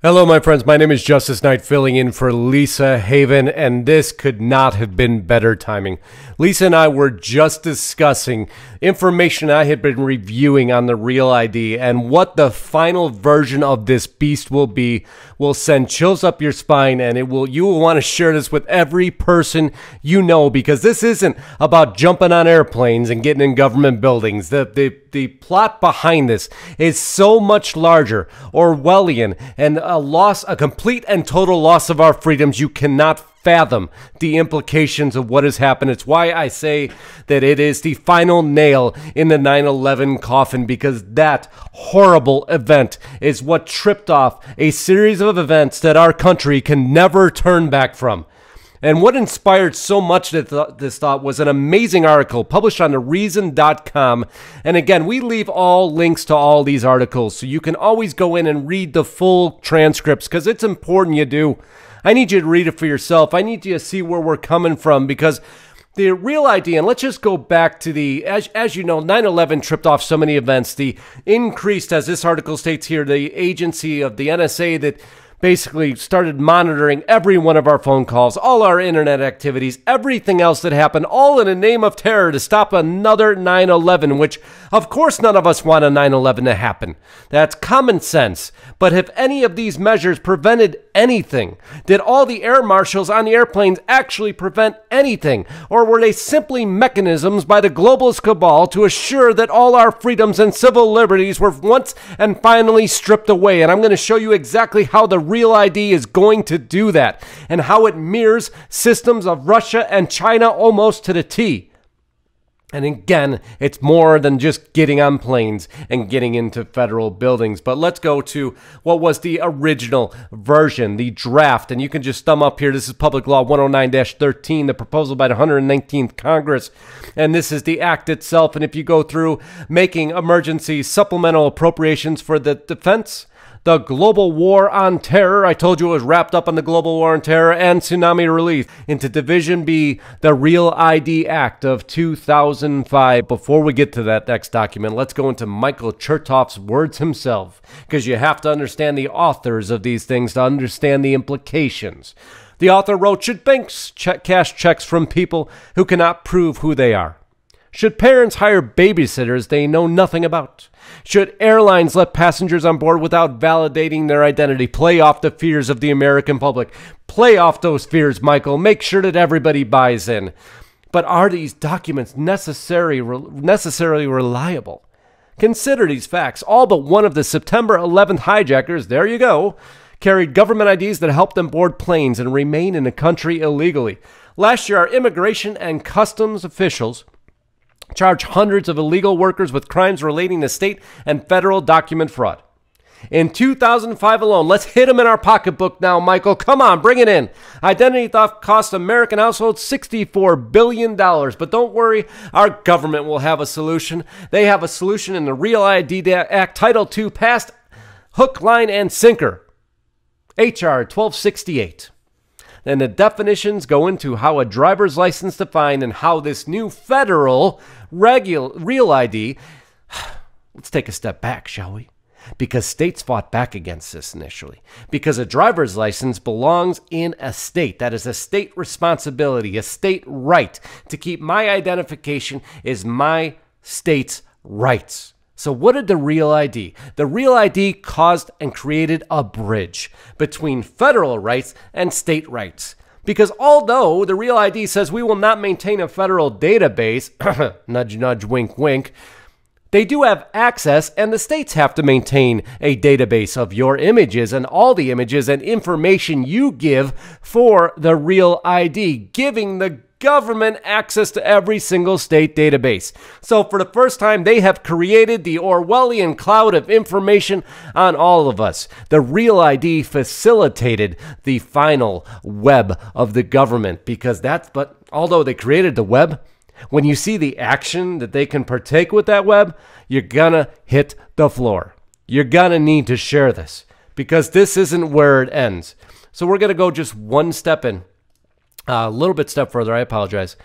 Hello, my friends. My name is Justice Knight, filling in for Lisa Haven, and this could not have been better timing. Lisa and I were just discussing information I had been reviewing on the Real ID, and what the final version of this beast will be will send chills up your spine, and you will want to share this with every person you know, because this isn't about jumping on airplanes and getting in government buildings. The plot behind this is so much larger, Orwellian, and a complete and total loss of our freedoms. You cannot fathom the implications of what has happened. It's why I say that it is the final nail in the 9/11 coffin, because that horrible event is what tripped off a series of events that our country can never turn back from. And what inspired so much this thought was an amazing article published on the Reason.com. And again, we leave all links to all these articles, so you can always go in and read the full transcripts, because it's important you do. I need you to read it for yourself. I need you to see where we're coming from, because the Real ID, and let's just go back to as you know, 9/11 tripped off so many events. The increased, as this article states here, the agency of the NSA that basically started monitoring every one of our phone calls, all our internet activities, everything else that happened, all in the name of terror to stop another 9/11, which, of course, none of us want a 9/11 to happen. That's common sense. But have any of these measures prevented anything? Did all the air marshals on the airplanes actually prevent anything? Or were they simply mechanisms by the globalist cabal to assure that all our freedoms and civil liberties were once and finally stripped away? And I'm going to show you exactly how the Real ID is going to do that, and how it mirrors systems of Russia and China almost to the T. And again, it's more than just getting on planes and getting into federal buildings. But let's go to what was the original version, the draft. And you can just thumb up here. This is Public Law 109-13, the proposal by the 119th Congress. And this is the act itself. And if you go through making emergency supplemental appropriations for the defense, the global war on terror, I told you it was wrapped up on the global war on terror, and tsunami relief, into Division B, the Real ID Act of 2005. Before we get to that next document, let's go into Michael Chertoff's words himself, because you have to understand the authors of these things to understand the implications. The author wrote, should banks cash checks from people who cannot prove who they are? Should parents hire babysitters they know nothing about? Should airlines let passengers on board without validating their identity? Play off the fears of the American public. Play off those fears, Michael. Make sure that everybody buys in. But are these documents necessarily reliable? Consider these facts. All but one of the September 11th hijackers, there you go, carried government IDs that helped them board planes and remain in the country illegally. Last year, our immigration and customs officials charged hundreds of illegal workers with crimes relating to state and federal document fraud. In 2005 alone, let's hit them in our pocketbook now, Michael. Come on, bring it in. Identity theft cost American households $64 billion. But don't worry, our government will have a solution. They have a solution in the Real ID Act, Title II, passed hook, line, and sinker. HR 1268. And the definitions go into how a driver's license defined and how this new federal Real ID. Let's take a step back, shall we? Because states fought back against this initially. Because a driver's license belongs in a state. That is a state responsibility, a state right. To keep my identification is my state's rights. So what did the Real ID? The Real ID caused and created a bridge between federal rights and state rights. Because although the Real ID says we will not maintain a federal database, nudge, nudge, wink, wink, they do have access, and the states have to maintain a database of your images and all the images and information you give for the Real ID, giving the government access to every single state database. So for the first time, they have created the Orwellian cloud of information on all of us. The Real ID facilitated the final web of the government, because but although they created the web, when you see the action that they can partake with that web, you're gonna hit the floor. You're gonna need to share this, because this isn't where it ends. So we're gonna go just one step in. A little bit step further, I apologize.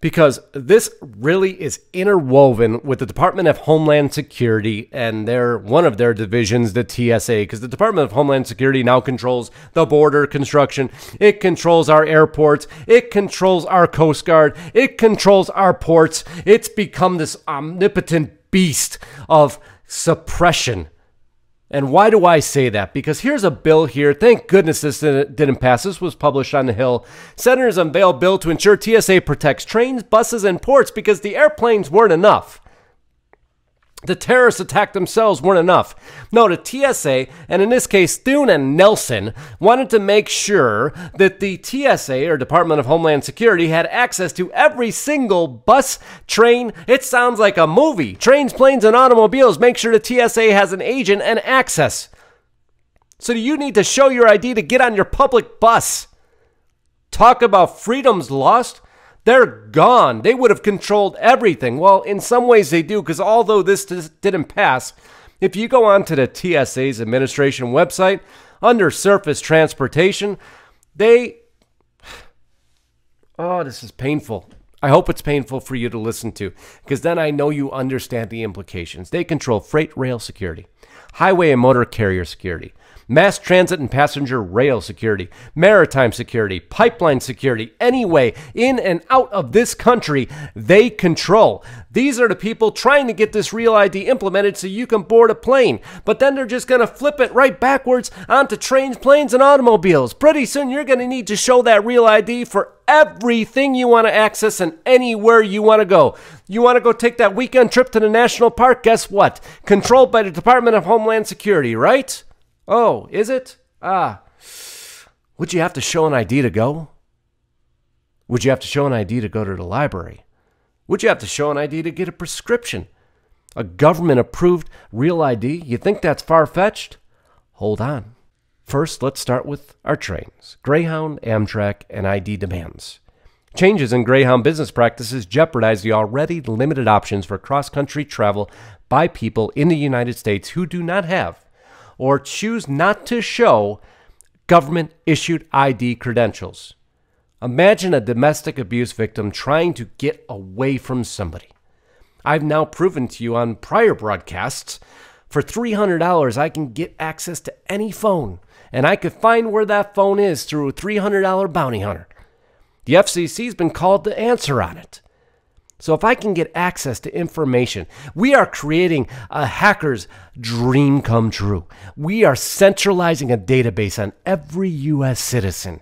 Because this really is interwoven with the Department of Homeland Security and one of their divisions, the TSA, because the Department of Homeland Security now controls the border construction. It controls our airports. It controls our Coast Guard. It controls our ports. It's become this omnipotent beast of suppression. And why do I say that? Because here's a bill here. Thank goodness this didn't pass. This was published on the Hill. Senators unveil bill to ensure TSA protects trains, buses, and ports because the airplanes weren't enough. The terrorists attacked themselves weren't enough. No, the TSA, and in this case, Thune and Nelson, wanted to make sure that the TSA, or Department of Homeland Security, had access to every single bus, train. It sounds like a movie. Trains, planes, and automobiles. Make sure the TSA has an agent and access. So do you need to show your ID to get on your public bus? Talk about freedoms lost. They're gone. They would have controlled everything. Well, in some ways they do, because although this didn't pass, if you go on to the TSA's administration website, under surface transportation, oh, this is painful. I hope it's painful for you to listen to, because then I know you understand the implications. They control freight rail security, highway and motor carrier security, mass transit and passenger rail security, maritime security, pipeline security, any way in and out of this country, they control. These are the people trying to get this Real ID implemented so you can board a plane. But then they're just going to flip it right backwards onto trains, planes, and automobiles. Pretty soon you're going to need to show that Real ID for everything you want to access and anywhere you want to go. You want to go take that weekend trip to the national park? Guess what? Controlled by the Department of Homeland Security, right? Oh, is it? Would you have to show an ID to go? Would you have to show an ID to go to the library? Would you have to show an ID to get a prescription? A government-approved Real ID? You think that's far-fetched? Hold on. First, let's start with our trains. Greyhound, Amtrak, and ID demands. Changes in Greyhound business practices jeopardize the already limited options for cross-country travel by people in the United States who do not have or choose not to show government-issued ID credentials. Imagine a domestic abuse victim trying to get away from somebody. I've now proven to you on prior broadcasts, for $300 I can get access to any phone, and I could find where that phone is through a $300 bounty hunter. The FCC's been called to answer on it. So if I can get access to information, we are creating a hacker's dream come true. We are centralizing a database on every U.S. citizen.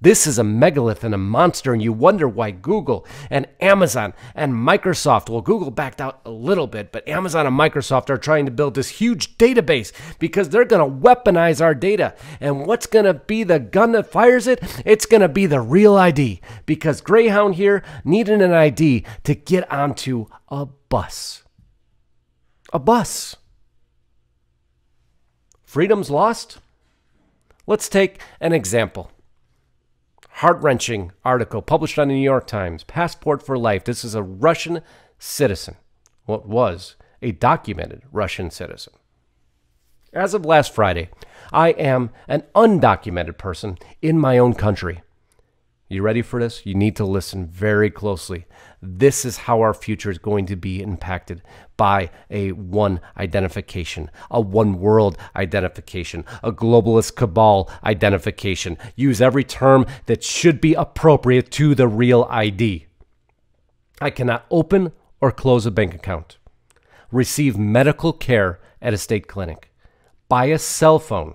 This is a megalith and a monster, and you wonder why Google and Amazon and Microsoft, well, Google backed out a little bit, but Amazon and Microsoft are trying to build this huge database because they're going to weaponize our data. And what's going to be the gun that fires it? It's going to be the Real ID, because Greyhound here needed an ID to get onto a bus. A bus. Freedom's lost? Let's take an example. Heart-wrenching article published on the New York Times. Passport for life. This is a Russian citizen. What was a documented Russian citizen. As of last Friday, I am an undocumented person in my own country. You ready for this? You need to listen very closely. This is how our future is going to be impacted by a one identification, a one world identification, a globalist cabal identification. Use every term that should be appropriate to the Real ID. I cannot open or close a bank account, receive medical care at a state clinic, buy a cell phone,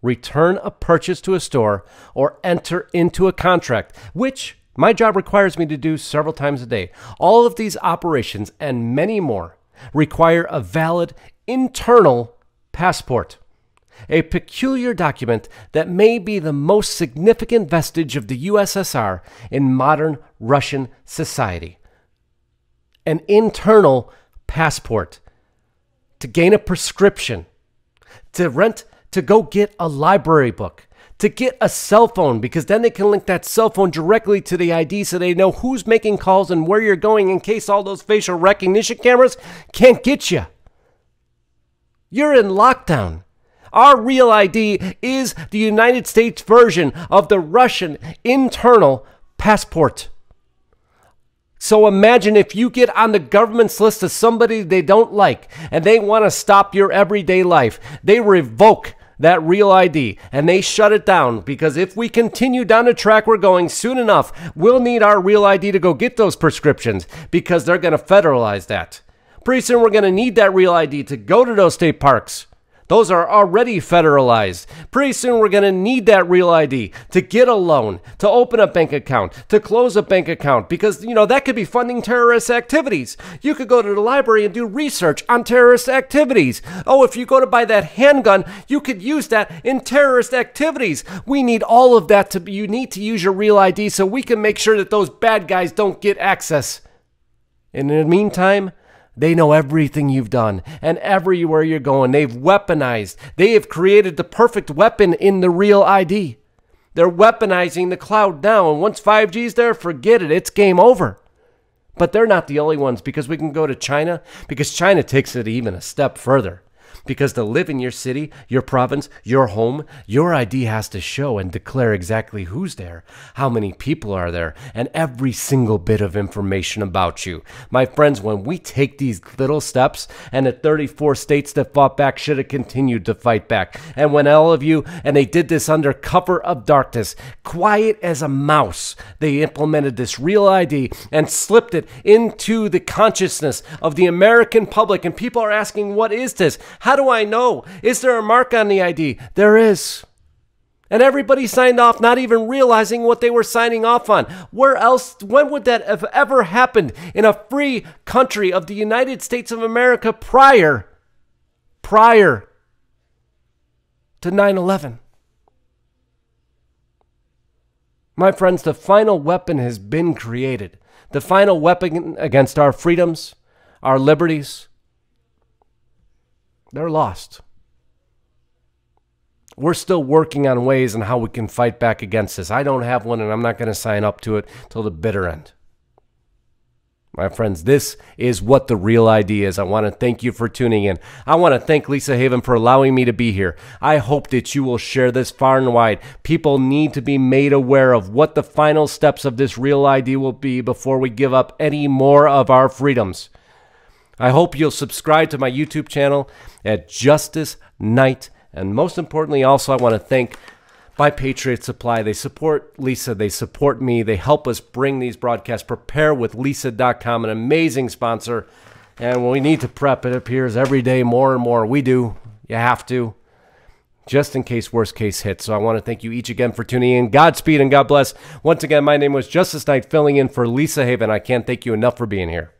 return a purchase to a store, or enter into a contract, which my job requires me to do several times a day. All of these operations and many more require a valid internal passport, a peculiar document that may be the most significant vestige of the USSR in modern Russian society. An internal passport to gain a prescription, to rent, to go get a library book, to get a cell phone, because then they can link that cell phone directly to the ID so they know who's making calls and where you're going in case all those facial recognition cameras can't get you. You're in lockdown. Our Real ID is the United States version of the Russian internal passport. So imagine if you get on the government's list of somebody they don't like and they want to stop your everyday life. They revoke that Real ID and they shut it down, because if we continue down the track we're going, soon enough, we'll need our Real ID to go get those prescriptions, because they're going to federalize that. Pretty soon we're going to need that Real ID to go to those state parks. Those are already federalized. Pretty soon we're going to need that Real ID to get a loan, to open a bank account, to close a bank account, because, that could be funding terrorist activities. You could go to the library and do research on terrorist activities. Oh, if you go to buy that handgun, you could use that in terrorist activities. We need all of that. You need to use your Real ID so we can make sure that those bad guys don't get access. And in the meantime, they know everything you've done and everywhere you're going. They've weaponized. They have created the perfect weapon in the Real ID. They're weaponizing the cloud now. And once 5G's there, forget it. It's game over. But they're not the only ones, because we can go to China, because China takes it even a step further. Because to live in your city, your province, your home, your ID has to show and declare exactly who's there, how many people are there, and every single bit of information about you. My friends, when we take these little steps, and the 34 states that fought back should have continued to fight back, and when all of you, and they did this under cover of darkness, quiet as a mouse, they implemented this Real ID and slipped it into the consciousness of the American public, and people are asking, what is this? How do I know? Is there a mark on the ID? There is. And everybody signed off, not even realizing what they were signing off on. Where else? When would that have ever happened in a free country of the United States of America prior to 9/11? My friends, the final weapon has been created. The final weapon against our freedoms, our liberties, they're lost. We're still working on ways on how we can fight back against this. I don't have one, and I'm not going to sign up to it till the bitter end. My friends, this is what the Real ID is. I want to thank you for tuning in. I want to thank Lisa Haven for allowing me to be here. I hope that you will share this far and wide. People need to be made aware of what the final steps of this Real ID will be before we give up any more of our freedoms. I hope you'll subscribe to my YouTube channel at Justice Night. And most importantly, also, I want to thank my Patriot Supply. They support Lisa. They support me. They help us bring these broadcasts. PrepareWithLisa.com, an amazing sponsor. And when we need to prep, it appears every day more and more. We do. You have to. Just in case worst case hits. So I want to thank you each again for tuning in. Godspeed and God bless. Once again, my name was Justice Knight, filling in for Lisa Haven. I can't thank you enough for being here.